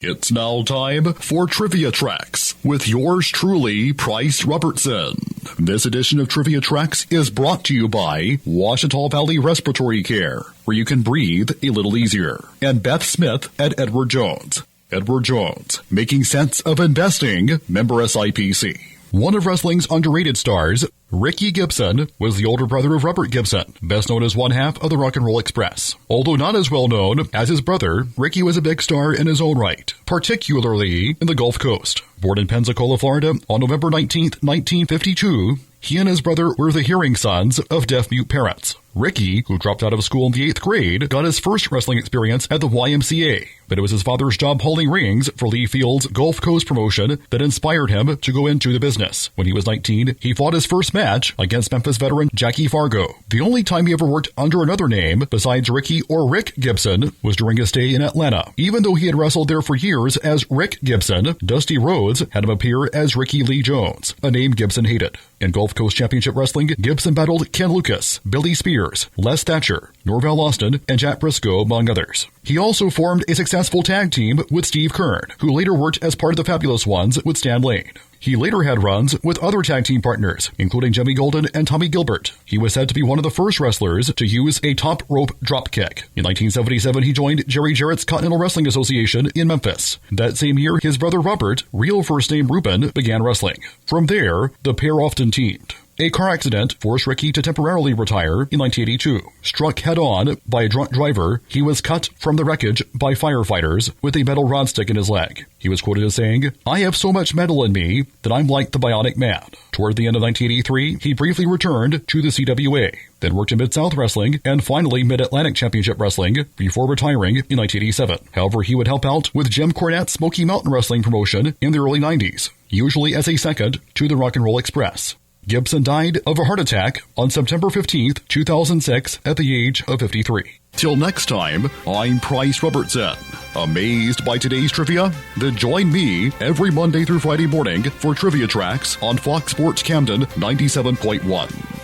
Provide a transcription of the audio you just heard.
It's now time for Trivia Tracks with yours truly, Price Robertson. This edition of Trivia Tracks is brought to you by Washita Valley Respiratory Care, where you can breathe a little easier, and Beth Smith at Edward Jones. Edward Jones, making sense of investing, member SIPC. One of wrestling's underrated stars, Ricky Gibson, was the older brother of Robert Gibson, best known as one half of the Rock and Roll Express. Although not as well known as his brother, Ricky was a big star in his own right, particularly in the Gulf Coast. Born in Pensacola, Florida on November 19, 1952, he and his brother were the hearing sons of deaf-mute parents. Ricky, who dropped out of school in the 8th grade, got his first wrestling experience at the YMCA, but it was his father's job hauling rings for Lee Field's Gulf Coast promotion that inspired him to go into the business. When he was 19, he fought his first match against Memphis veteran Jackie Fargo. The only time he ever worked under another name besides Ricky or Rick Gibson was during his stay in Atlanta. Even though he had wrestled there for years as Rick Gibson, Dusty Rhodes had him appear as Ricky Lee Jones, a name Gibson hated. In Gulf Coast Championship Wrestling, Gibson battled Ken Lucas, Billy Spears, Les Thatcher, Norvell Austin, and Jack Briscoe, among others. He also formed a successful tag team with Steve Kern, who later worked as part of the Fabulous Ones with Stan Lane. He later had runs with other tag team partners, including Jimmy Golden and Tommy Gilbert. He was said to be one of the first wrestlers to use a top rope dropkick. In 1977, he joined Jerry Jarrett's Continental Wrestling Association in Memphis. That same year, his brother Robert, real first name Ruben, began wrestling. From there, the pair often teamed. A car accident forced Ricky to temporarily retire in 1982. Struck head-on by a drunk driver, he was cut from the wreckage by firefighters with a metal rod stick in his leg. He was quoted as saying, "I have so much metal in me that I'm like the Bionic Man." Toward the end of 1983, he briefly returned to the CWA, then worked in Mid-South Wrestling and finally Mid-Atlantic Championship Wrestling before retiring in 1987. However, he would help out with Jim Cornette's Smoky Mountain Wrestling promotion in the early 90s, usually as a second to the Rock and Roll Express. Gibson died of a heart attack on September 15, 2006, at the age of 53. Till next time, I'm Price Robertson. Amazed by today's trivia? Then join me every Monday through Friday morning for Trivia Tracks on Fox Sports Camden 97.1.